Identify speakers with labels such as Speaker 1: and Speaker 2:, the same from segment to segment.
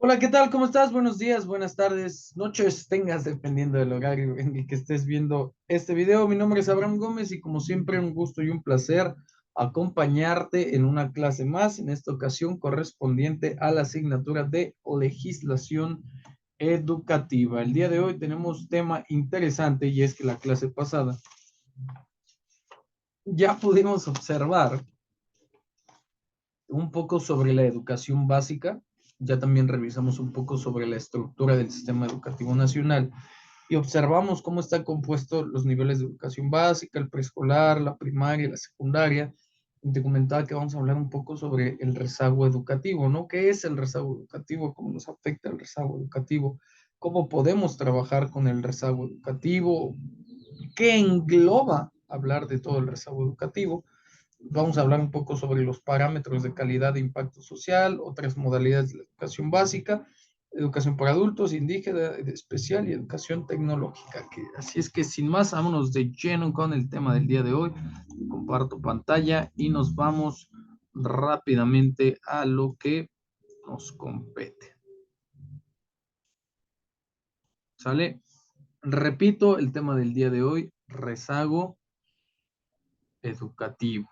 Speaker 1: Hola, ¿qué tal? ¿Cómo estás? Buenos días, buenas tardes, noches, tengas, dependiendo del horario en el que estés viendo este video. Mi nombre es Abraham Gómez y como siempre un gusto y un placer acompañarte en una clase más, en esta ocasión correspondiente a la asignatura de legislación educativa. El día de hoy tenemos tema interesante y es que la clase pasada ya pudimos observar un poco sobre la educación básica, ya también revisamos un poco sobre la estructura del sistema educativo nacional y observamos cómo están compuestos los niveles de educación básica, el preescolar, la primaria, la secundaria. Y te comentaba que vamos a hablar un poco sobre el rezago educativo, ¿no? ¿Qué es el rezago educativo? ¿Cómo nos afecta el rezago educativo? ¿Cómo podemos trabajar con el rezago educativo? ¿Qué engloba hablar de todo el rezago educativo? Vamos a hablar un poco sobre los parámetros de calidad e impacto social, otras modalidades de la educación básica, educación para adultos, indígena, especial y educación tecnológica. Así es que sin más, vámonos de lleno con el tema del día de hoy. Comparto pantalla y nos vamos rápidamente a lo que nos compete. ¿Sale? Repito el tema del día de hoy, rezago educativo.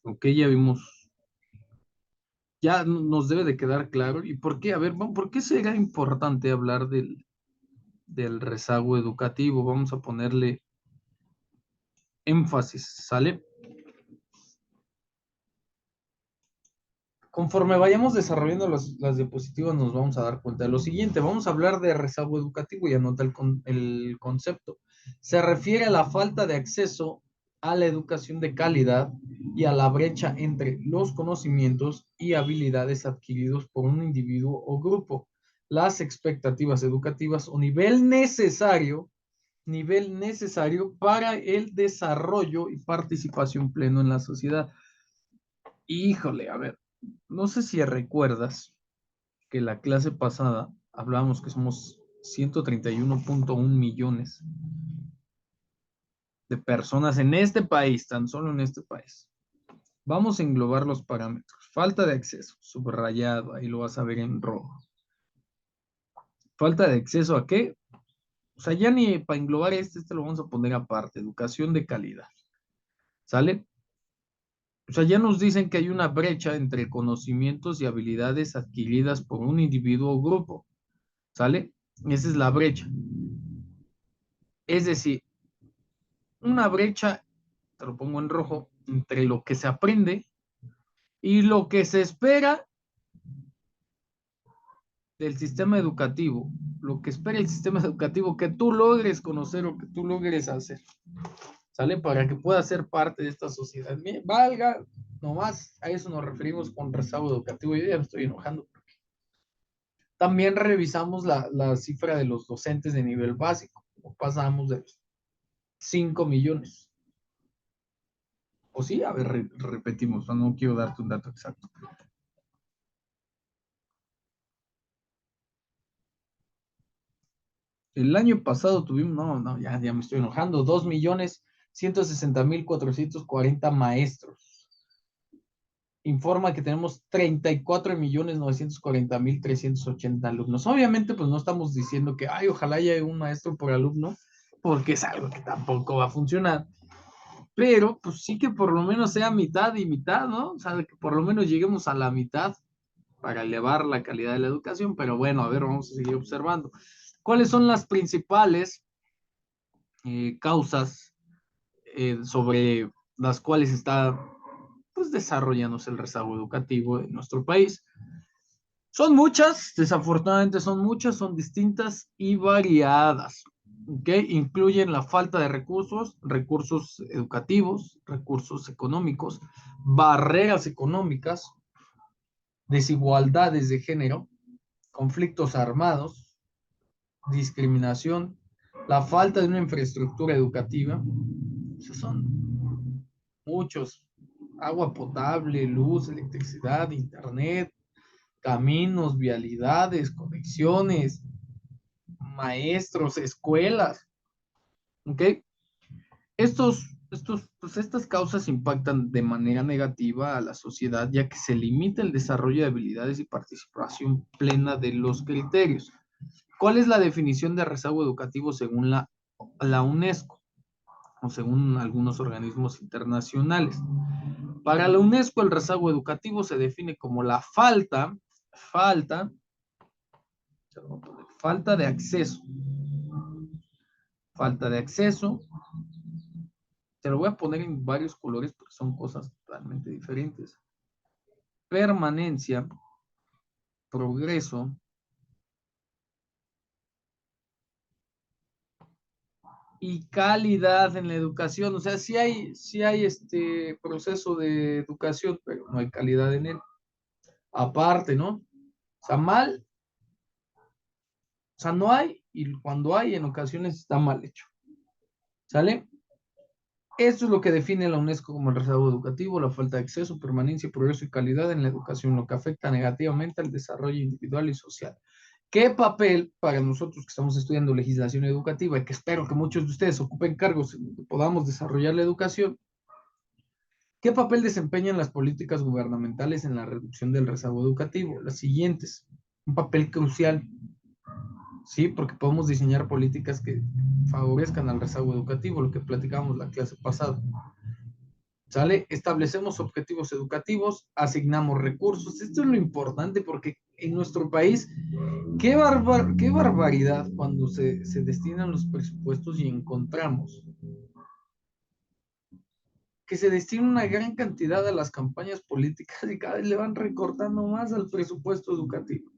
Speaker 1: Ok, ya vimos, ya nos debe de quedar claro. ¿Y por qué? A ver, ¿por qué será importante hablar del rezago educativo? Vamos a ponerle énfasis, ¿sale? Conforme vayamos desarrollando las diapositivas, nos vamos a dar cuenta de lo siguiente. Vamos a hablar de rezago educativo y anota el concepto. Se refiere a la falta de acceso a la educación de calidad y a la brecha entre los conocimientos y habilidades adquiridos por un individuo o grupo, las expectativas educativas o nivel necesario para el desarrollo y participación pleno en la sociedad. Híjole, a ver, no sé si recuerdas que la clase pasada hablábamos que somos 131.1 millones de personas en este país, tan solo en este país. Vamos a englobar los parámetros. Falta de acceso, subrayado, ahí lo vas a ver en rojo. Falta de acceso a qué? O sea, ya ni para englobar este lo vamos a poner aparte. Educación de calidad. ¿Sale? O sea, ya nos dicen que hay una brecha entre conocimientos y habilidades adquiridas por un individuo o grupo. ¿Sale? Esa es la brecha. Es decir, una brecha, te lo pongo en rojo, entre lo que se aprende y lo que se espera del sistema educativo, lo que espera el sistema educativo que tú logres conocer o que tú logres hacer, ¿sale? Para que puedas ser parte de esta sociedad. Valga, nomás a eso nos referimos con rezago educativo. Yo ya me estoy enojando. También revisamos la cifra de los docentes de nivel básico. Pasamos de 5 millones. O sí, a ver, repetimos, no quiero darte un dato exacto. El año pasado tuvimos, ya me estoy enojando, 2.160.440 maestros. Informa que tenemos 34.940.380 alumnos. Obviamente, pues no estamos diciendo que, ay, ojalá haya un maestro por alumno, porque es algo que tampoco va a funcionar. Pero, pues sí que por lo menos sea mitad y mitad, ¿no? O sea, que por lo menos lleguemos a la mitad para elevar la calidad de la educación. Pero bueno, a ver, vamos a seguir observando. ¿Cuáles son las principales causas sobre las cuales está pues, desarrollándose el rezago educativo en nuestro país? Son muchas, desafortunadamente son muchas, son distintas y variadas. ¿Okay? Incluyen la falta de recursos, recursos educativos, recursos económicos, barreras económicas, desigualdades de género, conflictos armados, discriminación, la falta de una infraestructura educativa. Esos son muchos. Agua potable, luz, electricidad, internet, caminos, vialidades, conexiones, maestros, escuelas. ¿Ok? Estos Pues estas causas impactan de manera negativa a la sociedad, ya que se limita el desarrollo de habilidades y participación plena de los criterios. ¿Cuál es la definición de rezago educativo según la UNESCO o según algunos organismos internacionales? Para la UNESCO, el rezago educativo se define como la falta, falta de acceso, falta de acceso. Te lo voy a poner en varios colores porque son cosas totalmente diferentes. Permanencia, progreso y calidad en la educación. O sea, sí hay este proceso de educación, pero no hay calidad en él. Aparte, ¿no? O sea, mal, o sea, no hay, y cuando hay, en ocasiones está mal hecho. ¿Sale? Esto es lo que define la UNESCO como el rezago educativo, la falta de acceso, permanencia, progreso y calidad en la educación, lo que afecta negativamente al desarrollo individual y social. ¿Qué papel para nosotros que estamos estudiando legislación educativa y que espero que muchos de ustedes ocupen cargos en que podamos desarrollar la educación? ¿Qué papel desempeñan las políticas gubernamentales en la reducción del rezago educativo? Las siguientes. Un papel crucial, ¿sí? Porque podemos diseñar políticas que favorezcan al rezago educativo, lo que platicábamos la clase pasada. ¿Sale? Establecemos objetivos educativos, asignamos recursos. Esto es lo importante porque en nuestro país, qué barbaridad cuando se destinan los presupuestos y encontramos que se destina una gran cantidad a las campañas políticas y cada vez le van recortando más al presupuesto educativo.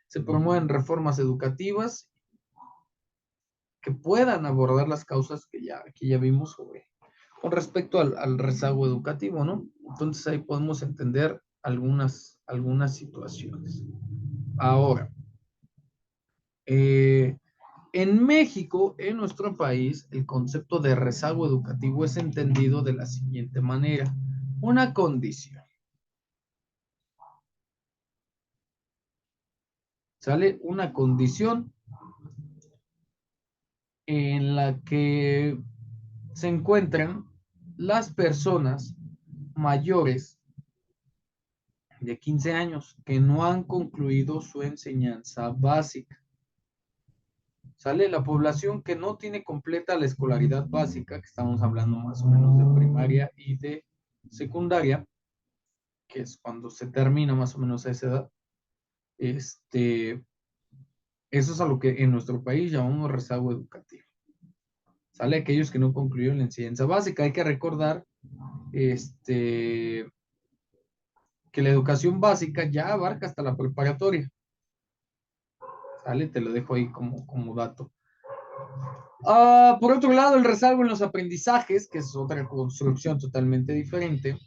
Speaker 1: Se promueven reformas educativas que puedan abordar las causas que ya vimos sobre con respecto al rezago educativo, ¿no? Entonces ahí podemos entender algunas situaciones. Ahora, eh, en México, en nuestro país, el concepto de rezago educativo es entendido de la siguiente manera. Una condición, ¿sale? Una condición en la que se encuentran las personas mayores de 15 años que no han concluido su enseñanza básica. ¿Sale? La población que no tiene completa la escolaridad básica, que estamos hablando más o menos de primaria y de secundaria, que es cuando se termina más o menos a esa edad, este, eso es a lo que en nuestro país llamamos rezago educativo. ¿Sale? Aquellos que no concluyeron la enseñanza básica. Hay que recordar que la educación básica ya abarca hasta la preparatoria. ¿Sale? Te lo dejo ahí como dato. Por otro lado, el rezago en los aprendizajes, que es otra construcción totalmente diferente,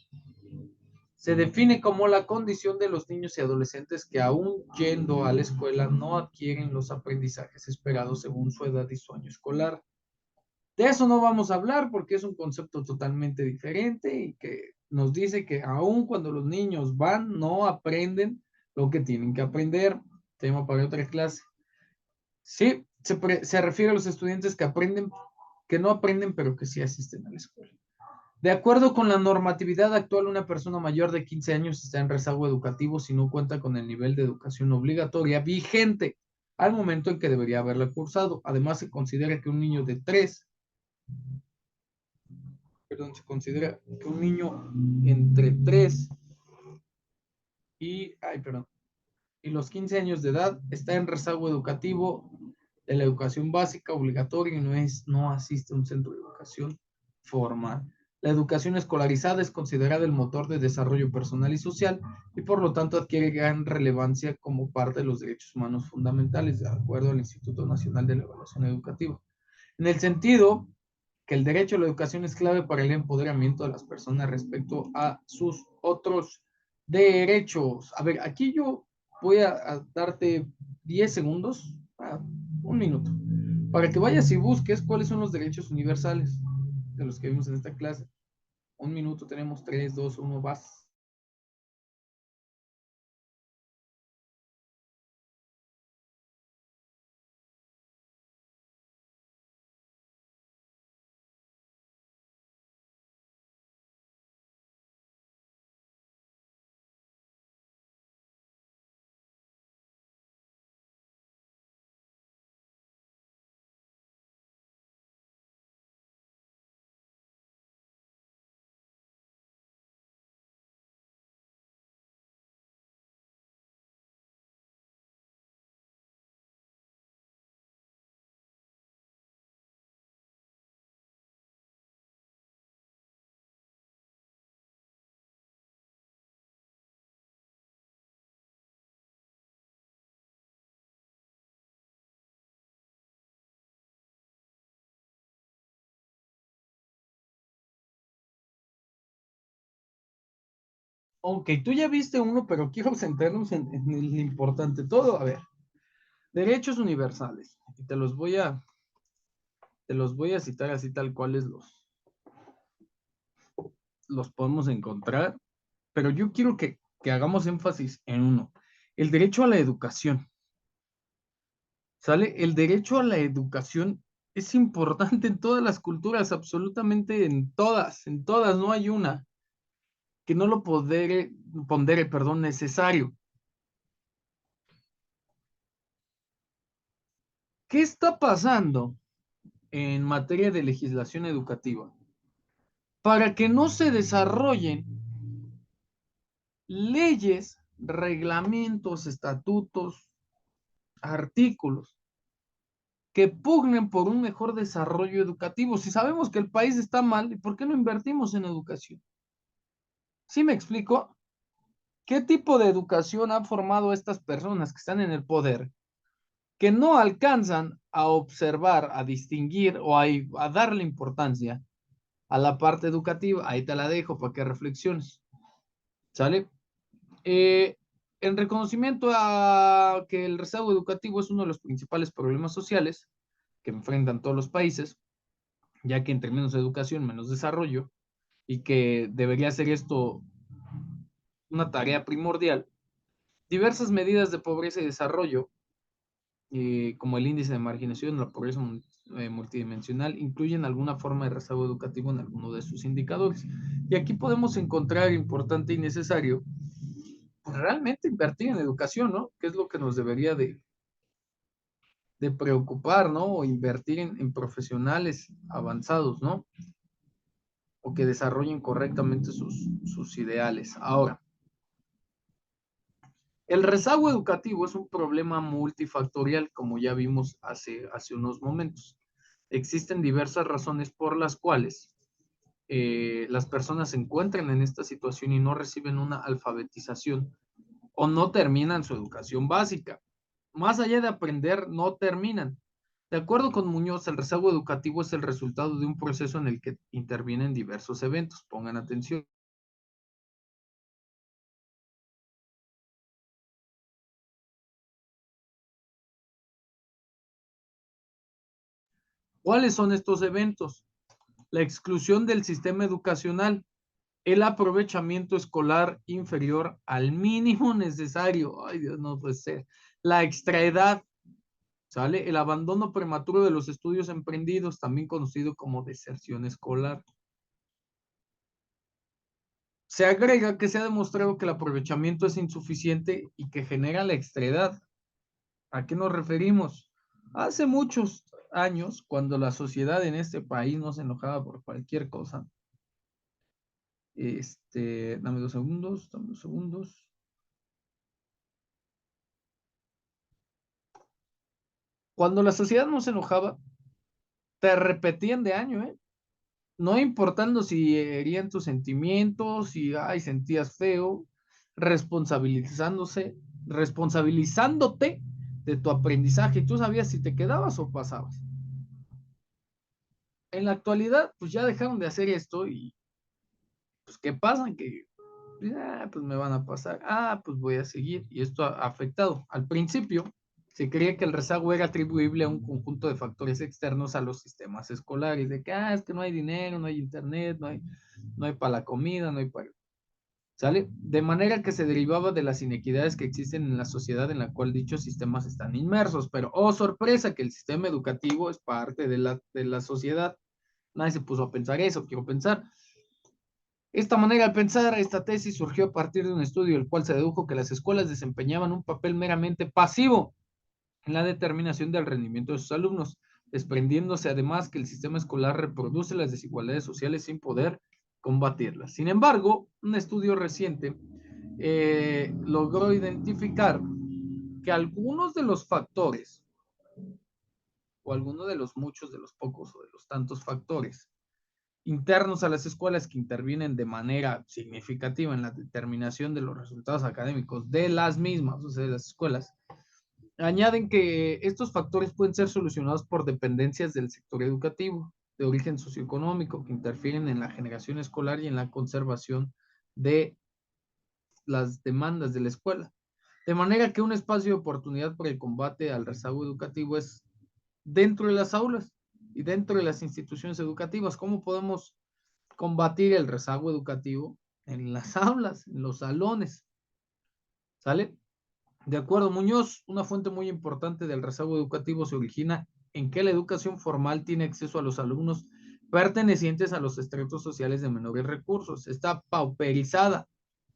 Speaker 1: se define como la condición de los niños y adolescentes que aún yendo a la escuela no adquieren los aprendizajes esperados según su edad y su año escolar. De eso no vamos a hablar porque es un concepto totalmente diferente y que nos dice que aún cuando los niños van, no aprenden lo que tienen que aprender. Tema para otra clase. Sí, se refiere a los estudiantes que aprenden, que no aprenden, pero que sí asisten a la escuela. De acuerdo con la normatividad actual, una persona mayor de 15 años está en rezago educativo si no cuenta con el nivel de educación obligatoria vigente al momento en que debería haberla cursado. Además, se considera que un niño de 3, se considera que un niño entre 3 y los 15 años de edad está en rezago educativo de la educación básica obligatoria y no asiste a un centro de educación formal. La educación escolarizada es considerada el motor de desarrollo personal y social y por lo tanto adquiere gran relevancia como parte de los derechos humanos fundamentales, de acuerdo al Instituto Nacional de la Evaluación Educativa. En el sentido que el derecho a la educación es clave para el empoderamiento de las personas respecto a sus otros derechos. A ver, aquí yo voy a darte 10 segundos, un minuto, para que vayas y busques cuáles son los derechos universales de los que vimos en esta clase. Un minuto tenemos, 3, 2, 1, vas. Ok, tú ya viste uno, pero quiero centrarnos en el importante. Todo, a ver, derechos universales. Y te los voy a citar así tal cuales los podemos encontrar, pero yo quiero que hagamos énfasis en uno. El derecho a la educación. ¿Sale? El derecho a la educación es importante en todas las culturas, absolutamente en todas, no hay una que no lo pondere, perdón, necesario. ¿Qué está pasando en materia de legislación educativa? Para que no se desarrollen leyes, reglamentos, estatutos, artículos que pugnen por un mejor desarrollo educativo. Si sabemos que el país está mal, ¿por qué no invertimos en educación? ¿Sí me explico? ¿Qué tipo de educación han formado estas personas que están en el poder, que no alcanzan a observar, a distinguir o a darle importancia a la parte educativa? Ahí te la dejo para que reflexiones. ¿Sale? Eh, en reconocimiento a que el rezago educativo es uno de los principales problemas sociales que enfrentan todos los países, ya que entre menos educación, menos desarrollo, y que debería ser esto una tarea primordial, diversas medidas de pobreza y desarrollo, como el índice de marginación, la pobreza multidimensional, incluyen alguna forma de rezago educativo en alguno de sus indicadores. Y aquí podemos encontrar importante y necesario pues, realmente invertir en educación, ¿no? Que es lo que nos debería de preocupar, ¿no? O invertir en profesionales avanzados, ¿no? O que desarrollen correctamente sus ideales. Ahora, el rezago educativo es un problema multifactorial, como ya vimos hace unos momentos. Existen diversas razones por las cuales las personas se encuentran en esta situación y no reciben una alfabetización o no terminan su educación básica. Más allá de aprender, no terminan. De acuerdo con Muñoz, el rezago educativo es el resultado de un proceso en el que intervienen diversos eventos. Pongan atención. ¿Cuáles son estos eventos? La exclusión del sistema educacional, el aprovechamiento escolar inferior al mínimo necesario. Ay, Dios, no puede ser. La extraedad, ¿sale? El abandono prematuro de los estudios emprendidos, también conocido como deserción escolar. Se agrega que se ha demostrado que el aprovechamiento es insuficiente y que genera la extraedad. ¿A qué nos referimos? Hace muchos años, cuando la sociedad en este país no se enojaba por cualquier cosa, dame dos segundos. Cuando la sociedad no se enojaba, te repetían de año, ¿eh? No importando si herían tus sentimientos, si, ay, sentías feo, responsabilizándose, responsabilizándote de tu aprendizaje. Tú sabías si te quedabas o pasabas. En la actualidad, pues ya dejaron de hacer esto y, pues, ¿qué pasa? Que, pues me van a pasar. Pues voy a seguir. Y esto ha afectado. Al principio, se creía que el rezago era atribuible a un conjunto de factores externos a los sistemas escolares, de que, es que no hay dinero, no hay internet, no hay para la comida, no hay para... ¿Sale? De manera que se derivaba de las inequidades que existen en la sociedad en la cual dichos sistemas están inmersos. Pero, oh sorpresa, que el sistema educativo es parte de la sociedad. Nadie se puso a pensar eso, quiero pensar. Esta manera de pensar, esta tesis surgió a partir de un estudio el cual se dedujo que las escuelas desempeñaban un papel meramente pasivo en la determinación del rendimiento de sus alumnos, desprendiéndose además que el sistema escolar reproduce las desigualdades sociales sin poder combatirlas. Sin embargo, un estudio reciente logró identificar que algunos de los factores, o algunos de los muchos, de los pocos o de los tantos factores internos a las escuelas que intervienen de manera significativa en la determinación de los resultados académicos de las mismas, o sea, de las escuelas, añaden que estos factores pueden ser solucionados por dependencias del sector educativo de origen socioeconómico que interfieren en la generación escolar y en la conservación de las demandas de la escuela. De manera que un espacio de oportunidad para el combate al rezago educativo es dentro de las aulas y dentro de las instituciones educativas. ¿Cómo podemos combatir el rezago educativo? En las aulas, en los salones. ¿Sale? De acuerdo, Muñoz, una fuente muy importante del rezago educativo se origina en que la educación formal tiene acceso a los alumnos pertenecientes a los estratos sociales de menores recursos. Está pauperizada,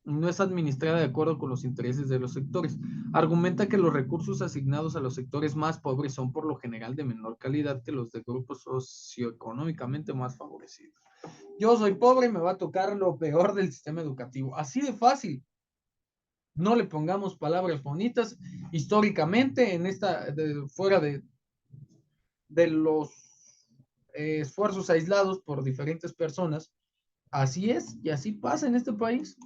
Speaker 1: no es administrada de acuerdo con los intereses de los sectores. Argumenta que los recursos asignados a los sectores más pobres son por lo general de menor calidad que los de grupos socioeconómicamente más favorecidos. Yo soy pobre y me va a tocar lo peor del sistema educativo. Así de fácil. No le pongamos palabras bonitas. Históricamente, fuera de los esfuerzos aislados por diferentes personas, así es y así pasa en este país.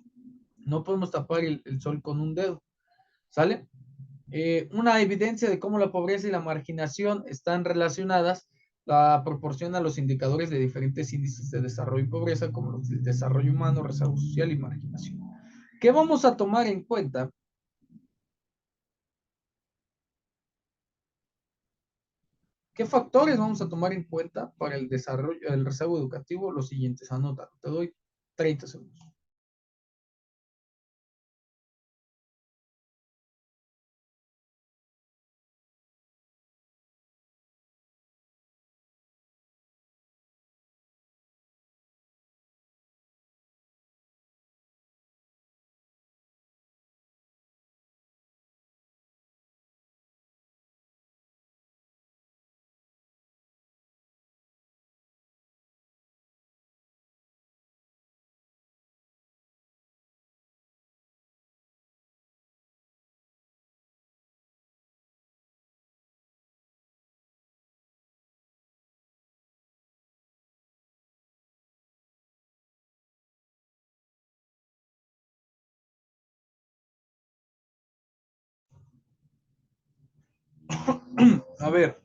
Speaker 1: No podemos tapar el sol con un dedo. ¿Sale? Una evidencia de cómo la pobreza y la marginación están relacionadas la proporciona los indicadores de diferentes índices de desarrollo y pobreza, como los del desarrollo humano, rezago social y marginación. ¿Qué vamos a tomar en cuenta? ¿Qué factores vamos a tomar en cuenta para el desarrollo, el rezago educativo? Los siguientes, anota. Te doy 30 segundos. A ver,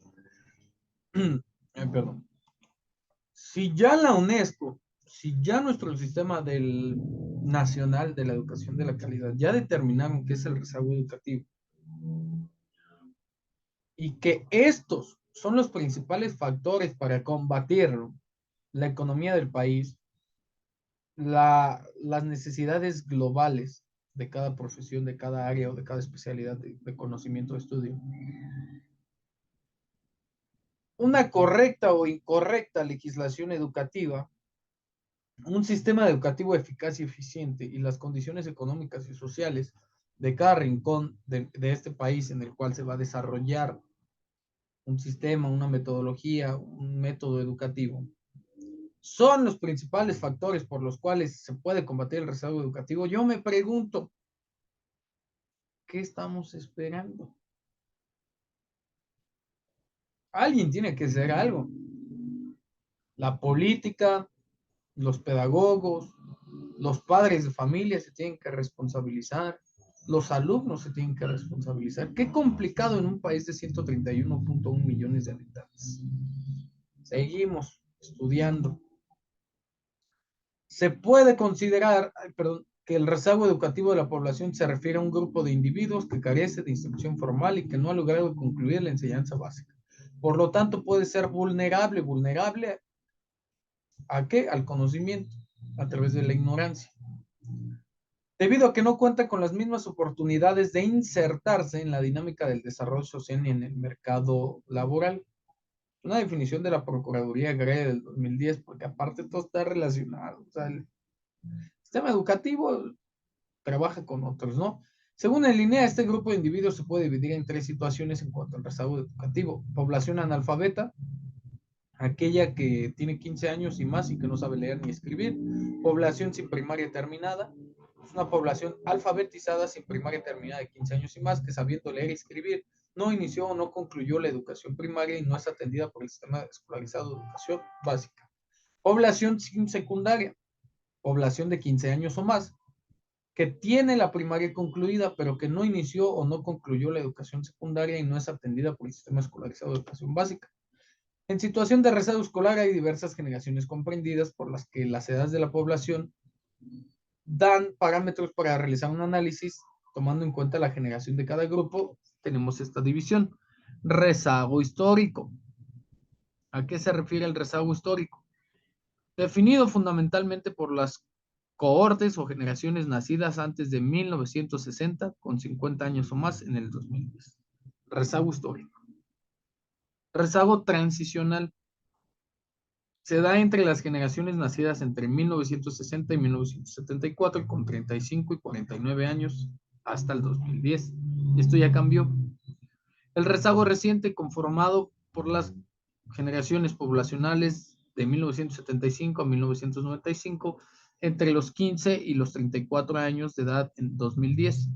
Speaker 1: perdón. Si ya la UNESCO, si ya nuestro sistema nacional de la educación de la calidad ya determinaron qué es el rezago educativo y que estos son los principales factores para combatirlo, la economía del país, las necesidades globales de cada profesión, de cada área o de cada especialidad de conocimiento de estudio. Una correcta o incorrecta legislación educativa, un sistema educativo eficaz y eficiente y las condiciones económicas y sociales de cada rincón de este país en el cual se va a desarrollar un sistema, una metodología, un método educativo, son los principales factores por los cuales se puede combatir el rezago educativo. Yo me pregunto, ¿qué estamos esperando? Alguien tiene que hacer algo. La política, los pedagogos, los padres de familia se tienen que responsabilizar, los alumnos se tienen que responsabilizar. Qué complicado en un país de 131.1 millones de habitantes. Seguimos estudiando. Se puede considerar, perdón, que el rezago educativo de la población se refiere a un grupo de individuos que carece de instrucción formal y que no ha logrado concluir la enseñanza básica. Por lo tanto, puede ser vulnerable ¿a qué? Al conocimiento, a través de la ignorancia. Debido a que no cuenta con las mismas oportunidades de insertarse en la dinámica del desarrollo social y en el mercado laboral. Una definición de la Procuraduría Agraria del 2010, porque aparte todo está relacionado. O sea, el sistema educativo trabaja con otros, ¿no? Según el INEA, este grupo de individuos se puede dividir en tres situaciones en cuanto al rezago educativo. Población analfabeta, aquella que tiene 15 años y más y que no sabe leer ni escribir. Población sin primaria terminada, es una población alfabetizada sin primaria terminada de 15 años y más que sabiendo leer y escribir no inició o no concluyó la educación primaria y no es atendida por el sistema escolarizado de educación básica. Población sin secundaria, población de 15 años o más, que tiene la primaria concluida, pero que no inició o no concluyó la educación secundaria y no es atendida por el sistema escolarizado de educación básica. En situación de rezago escolar hay diversas generaciones comprendidas por las que las edades de la población dan parámetros para realizar un análisis tomando en cuenta la generación de cada grupo. Tenemos esta división. Rezago histórico. ¿A qué se refiere el rezago histórico? Definido fundamentalmente por las cohortes o generaciones nacidas antes de 1960 con 50 años o más en el 2010. Rezago histórico. Rezago transicional. Se da entre las generaciones nacidas entre 1960 y 1974 con 35 y 49 años hasta el 2010. Esto ya cambió. El rezago reciente conformado por las generaciones poblacionales de 1975 a 1995 entre los 15 y los 34 años de edad en 2010.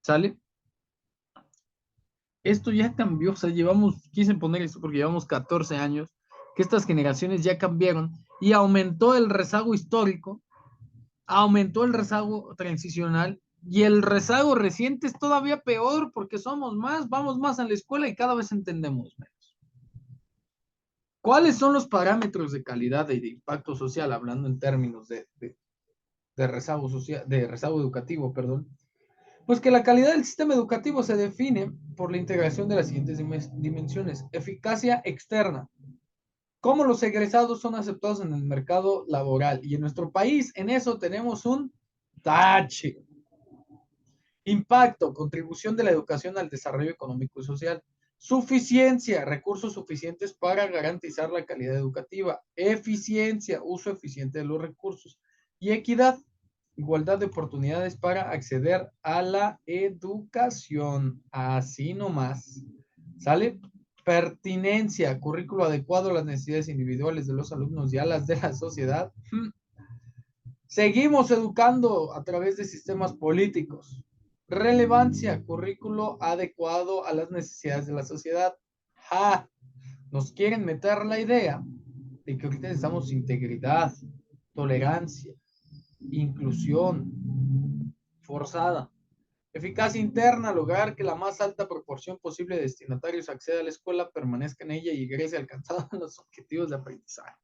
Speaker 1: ¿Sale? Esto ya cambió, o sea, quise poner esto porque llevamos 14 años, que estas generaciones ya cambiaron y aumentó el rezago histórico, aumentó el rezago transicional y el rezago reciente es todavía peor porque somos más, vamos más a la escuela y cada vez entendemos menos. ¿Cuáles son los parámetros de calidad y de impacto social, hablando en términos de rezago social, de rezago educativo, perdón? Pues que la calidad del sistema educativo se define por la integración de las siguientes dimensiones. Eficacia externa. Cómo los egresados son aceptados en el mercado laboral. Y en nuestro país, en eso tenemos un tache. Impacto, contribución de la educación al desarrollo económico y social. Suficiencia, recursos suficientes para garantizar la calidad educativa. Eficiencia, uso eficiente de los recursos. Y equidad, igualdad de oportunidades para acceder a la educación. Así nomás. ¿Sale? Pertinencia, currículo adecuado a las necesidades individuales de los alumnos y a las de la sociedad. Seguimos educando a través de sistemas políticos. Relevancia, currículo adecuado a las necesidades de la sociedad. ¡Ja! Nos quieren meter la idea de que ahorita necesitamos integridad, tolerancia, inclusión forzada. Eficacia interna, lograr que la más alta proporción posible de destinatarios acceda a la escuela, permanezca en ella y egrese alcanzando los objetivos de aprendizaje.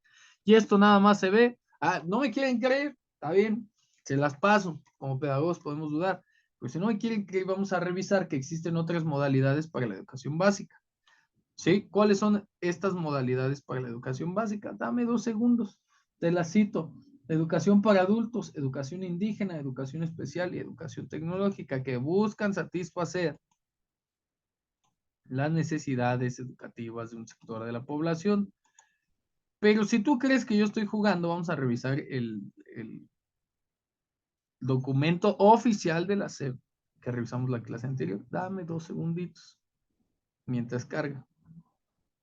Speaker 1: Y esto nada más se ve. No me quieren creer, está bien, se las paso. Como pedagogos podemos dudar. Pero si no me quieren creer, vamos a revisar que existen otras modalidades para la educación básica. ¿Sí? ¿Cuáles son estas modalidades para la educación básica? Dame 2 segundos, te las cito. Educación para adultos, educación indígena, educación especial y educación tecnológica que buscan satisfacer las necesidades educativas de un sector de la población. Pero si tú crees que yo estoy jugando, vamos a revisar el documento oficial de la SEP que revisamos la clase anterior. Dame 2 segunditos mientras carga.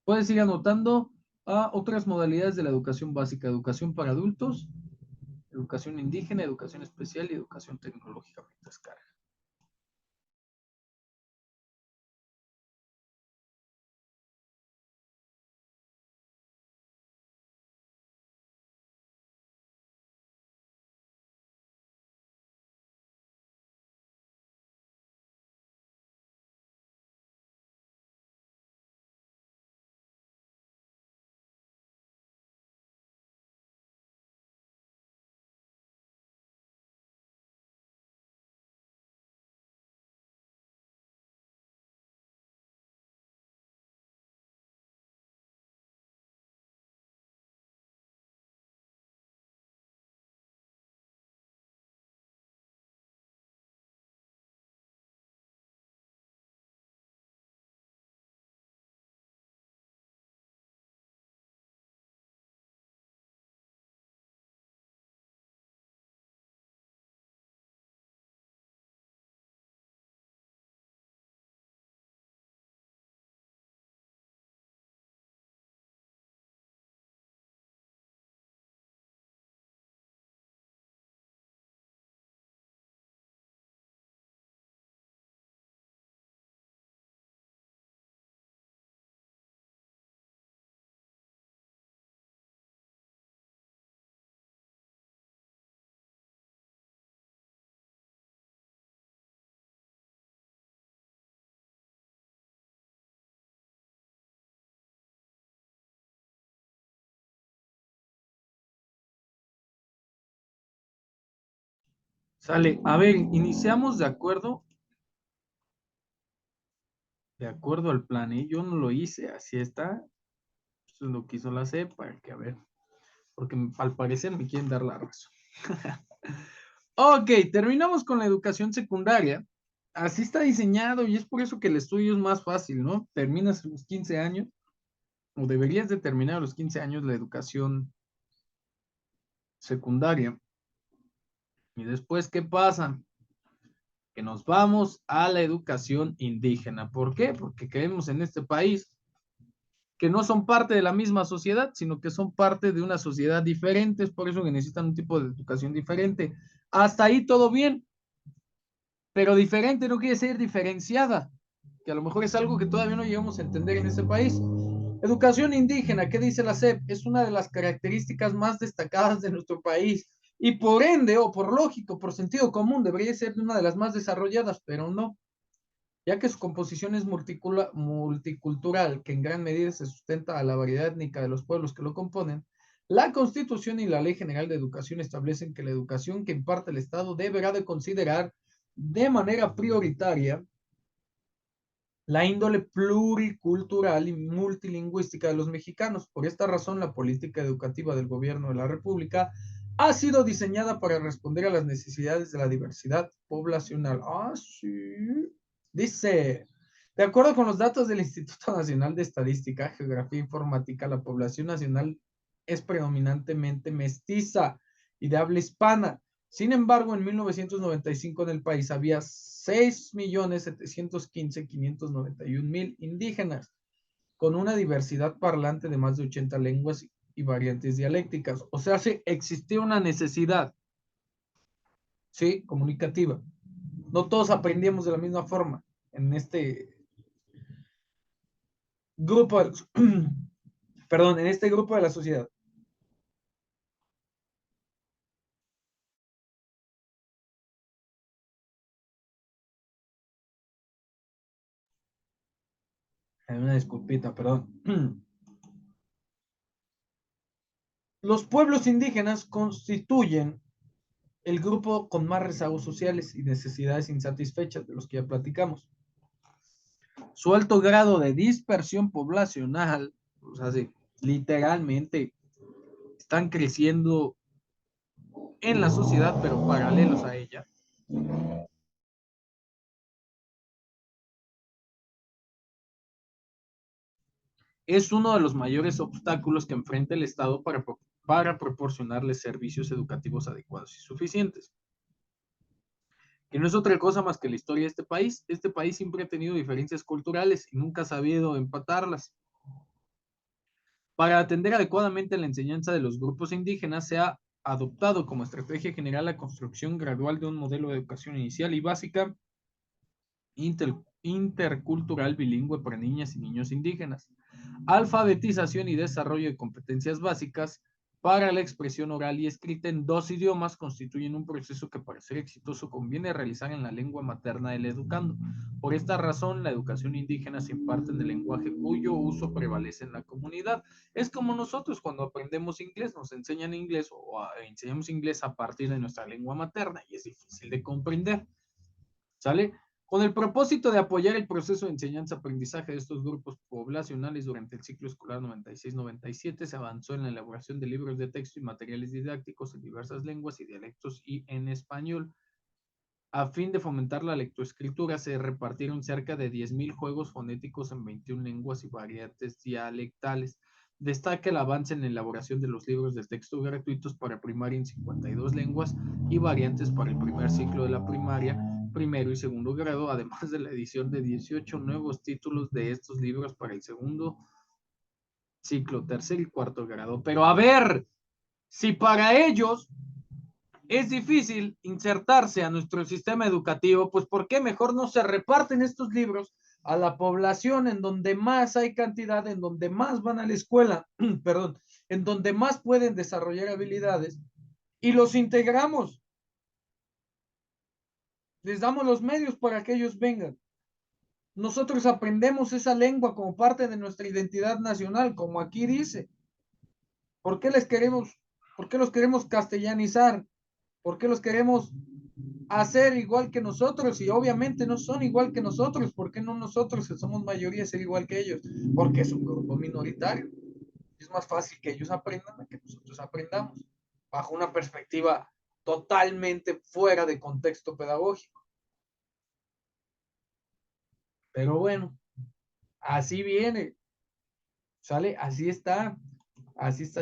Speaker 1: Puedes ir anotando a otras modalidades de la educación básica, educación para adultos, educación indígena, educación especial y educación tecnológica mientras carga. Sale, a ver, iniciamos de acuerdo al plan, ¿eh? Yo no lo hice, así está. Eso es lo que hizo la CEP, para que a ver, porque al parecer me quieren dar la razón. Ok, terminamos con la educación secundaria. Así está diseñado y es por eso que el estudio es más fácil, ¿no? Terminas a los 15 años, o deberías de terminar a los 15 años la educación secundaria. Y después, ¿qué pasa? Que nos vamos a la educación indígena. ¿Por qué? Porque creemos en este país que no son parte de la misma sociedad, sino que son parte de una sociedad diferente, es por eso que necesitan un tipo de educación diferente. Hasta ahí todo bien, pero diferente no quiere decir diferenciada, que a lo mejor es algo que todavía no llegamos a entender en este país. Educación indígena, ¿qué dice la SEP? Es una de las características más destacadas de nuestro país y por ende, o por lógico, por sentido común, debería ser una de las más desarrolladas, pero no, ya que su composición es multicultural, que en gran medida se sustenta a la variedad étnica de los pueblos que lo componen. La Constitución y la Ley General de Educación establecen que la educación que imparte el Estado deberá de considerar de manera prioritaria la índole pluricultural y multilingüística de los mexicanos. Por esta razón, la política educativa del gobierno de la República ha sido diseñada para responder a las necesidades de la diversidad poblacional. Ah, sí. Dice, de acuerdo con los datos del Instituto Nacional de Estadística, Geografía e Informática, la población nacional es predominantemente mestiza y de habla hispana. Sin embargo, en 1995 en el país había 6.715.591.000 indígenas, con una diversidad parlante de más de 80 lenguas y variantes dialécticas. O sea, sí, existía una necesidad, ¿sí? Comunicativa. No todos aprendíamos de la misma forma en este grupo, perdón, en este grupo de la sociedad. Una disculpita, perdón. Los pueblos indígenas constituyen el grupo con más rezagos sociales y necesidades insatisfechas de los que ya platicamos. Su alto grado de dispersión poblacional, o sea, sí, literalmente están creciendo en la sociedad, pero paralelos a ella, es uno de los mayores obstáculos que enfrenta el Estado para proporcionarles servicios educativos adecuados y suficientes. Que no es otra cosa más que la historia de este país. Este país siempre ha tenido diferencias culturales y nunca ha sabido empatarlas. Para atender adecuadamente la enseñanza de los grupos indígenas, se ha adoptado como estrategia general la construcción gradual de un modelo de educación inicial y básica intercultural bilingüe para niñas y niños indígenas, alfabetización y desarrollo de competencias básicas para la expresión oral y escrita en dos idiomas constituyen un proceso que para ser exitoso conviene realizar en la lengua materna del educando. Por esta razón, la educación indígena se imparte en el lenguaje cuyo uso prevalece en la comunidad. Es como nosotros cuando aprendemos inglés, nos enseñan inglés o enseñamos inglés a partir de nuestra lengua materna y es difícil de comprender. ¿Sale? Con el propósito de apoyar el proceso de enseñanza-aprendizaje de estos grupos poblacionales durante el ciclo escolar 96-97, se avanzó en la elaboración de libros de texto y materiales didácticos en diversas lenguas y dialectos y en español. A fin de fomentar la lectoescritura, se repartieron cerca de 10.000 juegos fonéticos en 21 lenguas y variantes dialectales. Destaca el avance en la elaboración de los libros de texto gratuitos para primaria en 52 lenguas y variantes para el primer ciclo de la primaria, primero y segundo grado, además de la edición de 18 nuevos títulos de estos libros para el segundo ciclo, tercer y cuarto grado. Pero a ver, si para ellos es difícil insertarse a nuestro sistema educativo, pues ¿por qué mejor no se reparten estos libros a la población en donde más hay cantidad, en donde más van a la escuela, perdón, en donde más pueden desarrollar habilidades y los integramos, les damos los medios para que ellos vengan? Nosotros aprendemos esa lengua como parte de nuestra identidad nacional, como aquí dice. ¿Por qué les queremos, por qué los queremos castellanizar? ¿Por qué los queremos a ser igual que nosotros y obviamente no son igual que nosotros. ¿Por qué no nosotros, que somos mayoría, ser igual que ellos? Porque es un grupo minoritario. Es más fácil que ellos aprendan a que nosotros aprendamos, bajo una perspectiva totalmente fuera de contexto pedagógico. Pero bueno, así viene, ¿sale? Así está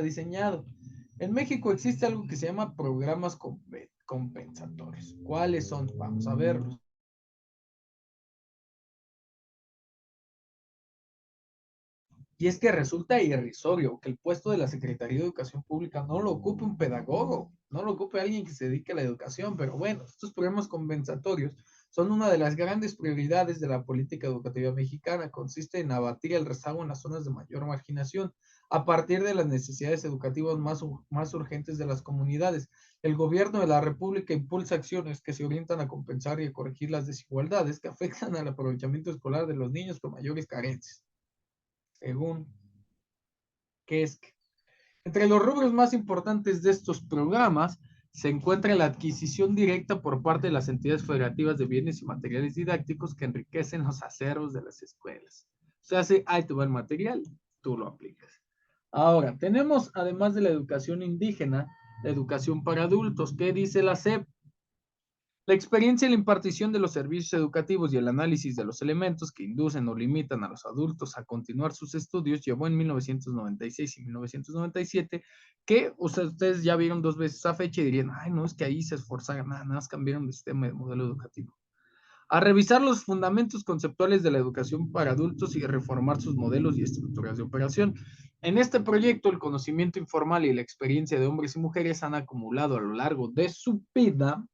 Speaker 1: diseñado. En México existe algo que se llama programas compensatorios. ¿Cuáles son? Vamos a verlos. Y es que resulta irrisorio que el puesto de la Secretaría de Educación Pública no lo ocupe un pedagogo, no lo ocupe alguien que se dedique a la educación, pero bueno, estos programas compensatorios son una de las grandes prioridades de la política educativa mexicana. Consiste en abatir el rezago en las zonas de mayor marginación a partir de las necesidades educativas más urgentes de las comunidades. El gobierno de la República impulsa acciones que se orientan a compensar y a corregir las desigualdades que afectan al aprovechamiento escolar de los niños con mayores carencias, según Kesk. Entre los rubros más importantes de estos programas se encuentra la adquisición directa por parte de las entidades federativas de bienes y materiales didácticos que enriquecen los acervos de las escuelas. O sea, ahí te va el material, tú lo aplicas. Ahora, tenemos, además de la educación indígena, la educación para adultos. ¿Qué dice la SEP? La experiencia y la impartición de los servicios educativos y el análisis de los elementos que inducen o limitan a los adultos a continuar sus estudios llevó en 1996 y 1997 que, o sea, ustedes ya vieron dos veces esa fecha y dirían, ay, no, es que ahí se esforzaron, nada más cambiaron de sistema de modelo educativo. A revisar los fundamentos conceptuales de la educación para adultos y reformar sus modelos y estructuras de operación. En este proyecto, el conocimiento informal y la experiencia de hombres y mujeres han acumulado a lo largo de su vida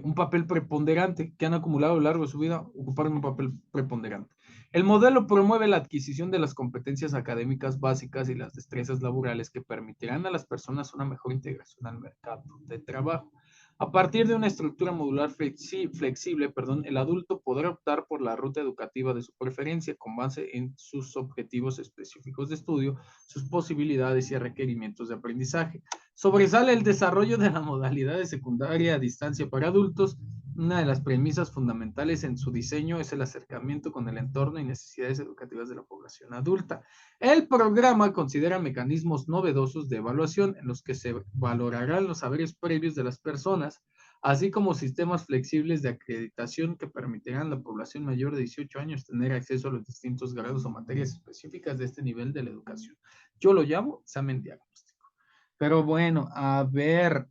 Speaker 1: un papel preponderante, que han acumulado a lo largo de su vida, ocuparon un papel preponderante. El modelo promueve la adquisición de las competencias académicas básicas y las destrezas laborales que permitirán a las personas una mejor integración al mercado de trabajo. A partir de una estructura modular flexible, el adulto podrá optar por la ruta educativa de su preferencia con base en sus objetivos específicos de estudio, sus posibilidades y requerimientos de aprendizaje. Sobresale el desarrollo de la modalidad de secundaria a distancia para adultos. Una de las premisas fundamentales en su diseño es el acercamiento con el entorno y necesidades educativas de la población adulta. El programa considera mecanismos novedosos de evaluación en los que se valorarán los saberes previos de las personas, así como sistemas flexibles de acreditación que permitirán a la población mayor de 18 años tener acceso a los distintos grados o materias específicas de este nivel de la educación. Yo lo llamo examen diagnóstico. Pero bueno, a ver,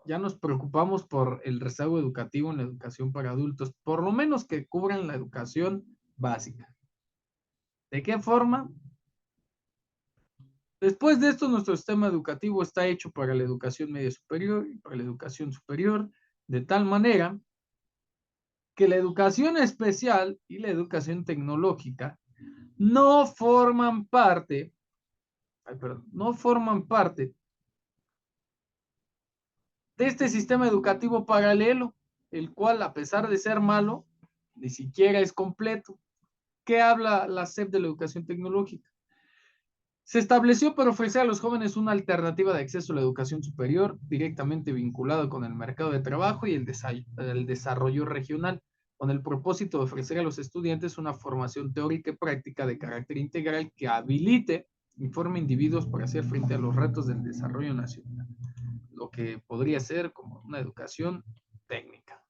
Speaker 1: ya nos preocupamos por el rezago educativo en la educación para adultos, por lo menos que cubran la educación básica. ¿De qué forma? Después de esto, nuestro sistema educativo está hecho para la educación media superior y para la educación superior, de tal manera que la educación especial y la educación tecnológica no forman parte, no forman parte de este sistema educativo paralelo, el cual, a pesar de ser malo, ni siquiera es completo. ¿Qué habla la SEP de la educación tecnológica? Se estableció para ofrecer a los jóvenes una alternativa de acceso a la educación superior directamente vinculada con el mercado de trabajo y el desarrollo regional, con el propósito de ofrecer a los estudiantes una formación teórica y práctica de carácter integral que habilite y forme individuos para hacer frente a los retos del desarrollo nacional, lo que podría ser como una educación técnica,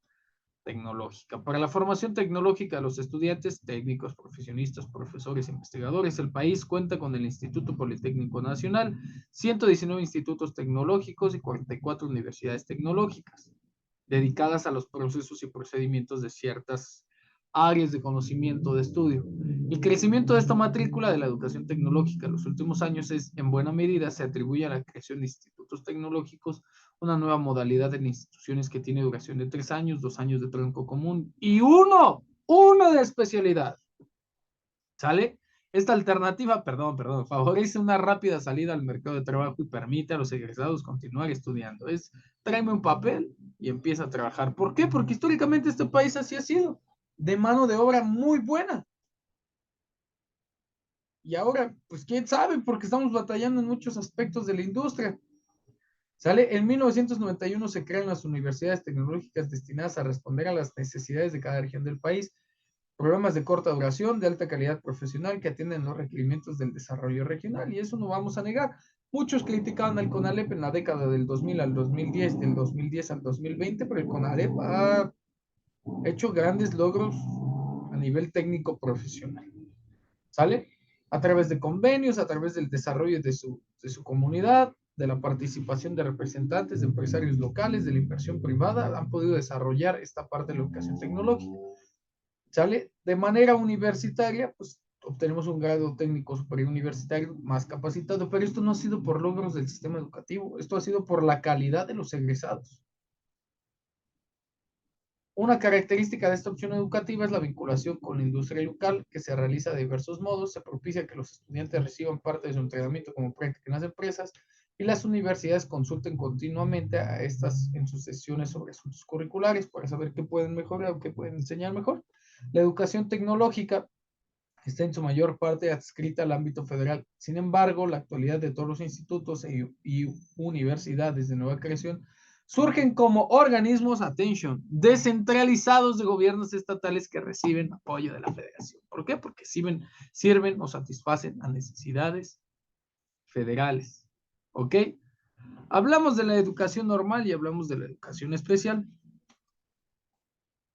Speaker 1: tecnológica. Para la formación tecnológica de los estudiantes, técnicos, profesionistas, profesores, investigadores, el país cuenta con el Instituto Politécnico Nacional, 119 institutos tecnológicos y 44 universidades tecnológicas, dedicadas a los procesos y procedimientos de ciertas áreas de conocimiento de estudio. El crecimiento de esta matrícula de la educación tecnológica en los últimos años es, en buena medida, se atribuye a la creación de institutos tecnológicos, una nueva modalidad en instituciones que tiene duración de 3 años, 2 años de tronco común y uno de especialidad. ¿Sale? Esta alternativa, favorece una rápida salida al mercado de trabajo y permite a los egresados continuar estudiando. Es, tráeme un papel y empieza a trabajar. ¿Por qué? Porque históricamente este país así ha sido, de mano de obra muy buena. Y ahora, pues quién sabe, porque estamos batallando en muchos aspectos de la industria. ¿Sale? En 1991 se crean las universidades tecnológicas destinadas a responder a las necesidades de cada región del país. Programas de corta duración, de alta calidad profesional que atienden los requerimientos del desarrollo regional. Y eso no vamos a negar. Muchos criticaban al CONALEP en la década del 2000 al 2010, del 2010 al 2020, pero el CONALEP ha hecho grandes logros a nivel técnico profesional. ¿Sale? A través de convenios, a través del desarrollo de su comunidad, de la participación de representantes, de empresarios locales, de la inversión privada, han podido desarrollar esta parte de la educación tecnológica. ¿Sale? De manera universitaria, pues obtenemos un grado técnico superior universitario más capacitado, pero esto no ha sido por logros del sistema educativo, esto ha sido por la calidad de los egresados. Una característica de esta opción educativa es la vinculación con la industria local, que se realiza de diversos modos. Se propicia que los estudiantes reciban parte de su entrenamiento como práctica en las empresas y las universidades consulten continuamente a estas en sus sesiones sobre asuntos curriculares para saber qué pueden mejorar o qué pueden enseñar mejor. La educación tecnológica está en su mayor parte adscrita al ámbito federal. Sin embargo, la actualidad de todos los institutos y universidades de nueva creación surgen como organismos, atención, descentralizados de gobiernos estatales que reciben apoyo de la federación. ¿Por qué? Porque sirven o satisfacen a necesidades federales. ¿Ok? Hablamos de la educación normal y hablamos de la educación especial.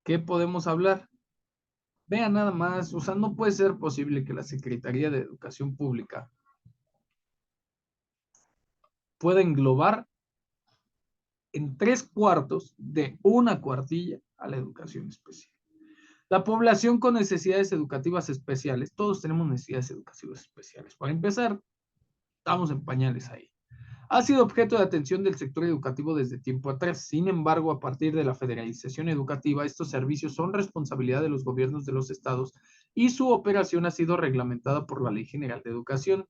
Speaker 1: ¿Qué podemos hablar? Vean nada más, o sea, no puede ser posible que la Secretaría de Educación Pública pueda englobar en 3/4 de una cuartilla a la educación especial. La población con necesidades educativas especiales, todos tenemos necesidades educativas especiales. Para empezar, estamos en pañales ahí. Ha sido objeto de atención del sector educativo desde tiempo atrás. Sin embargo, a partir de la federalización educativa, estos servicios son responsabilidad de los gobiernos de los estados y su operación ha sido reglamentada por la Ley General de Educación.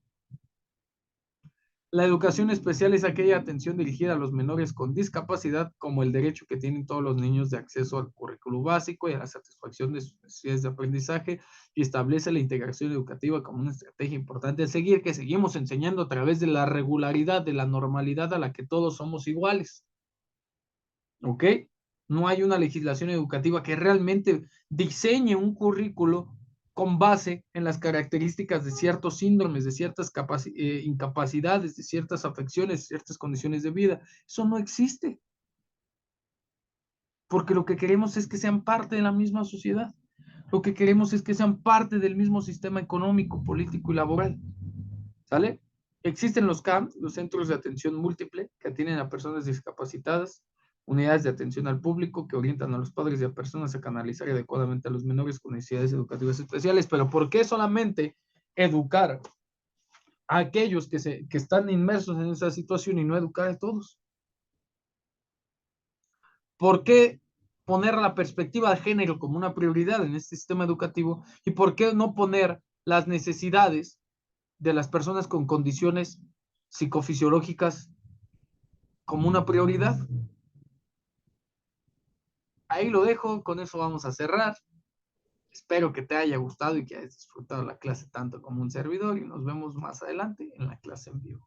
Speaker 1: La educación especial es aquella atención dirigida a los menores con discapacidad, como el derecho que tienen todos los niños de acceso al currículo básico y a la satisfacción de sus necesidades de aprendizaje, y establece la integración educativa como una estrategia importante a seguir, que seguimos enseñando a través de la regularidad, de la normalidad a la que todos somos iguales. ¿Ok? No hay una legislación educativa que realmente diseñe un currículo con base en las características de ciertos síndromes, de ciertas incapacidades, de ciertas afecciones, ciertas condiciones de vida. Eso no existe. Porque lo que queremos es que sean parte de la misma sociedad. Lo que queremos es que sean parte del mismo sistema económico, político y laboral. ¿Sale? Existen los CAM, los Centros de Atención Múltiple, que atienden a personas discapacitadas, unidades de atención al público que orientan a los padres y a personas a canalizar adecuadamente a los menores con necesidades educativas especiales. Pero ¿por qué solamente educar a aquellos que están inmersos en esa situación y no educar a todos? ¿Por qué poner la perspectiva de género como una prioridad en este sistema educativo? ¿Y por qué no poner las necesidades de las personas con condiciones psicofisiológicas como una prioridad? Ahí lo dejo, con eso vamos a cerrar. Espero que te haya gustado y que hayas disfrutado la clase tanto como un servidor, y nos vemos más adelante en la clase en vivo.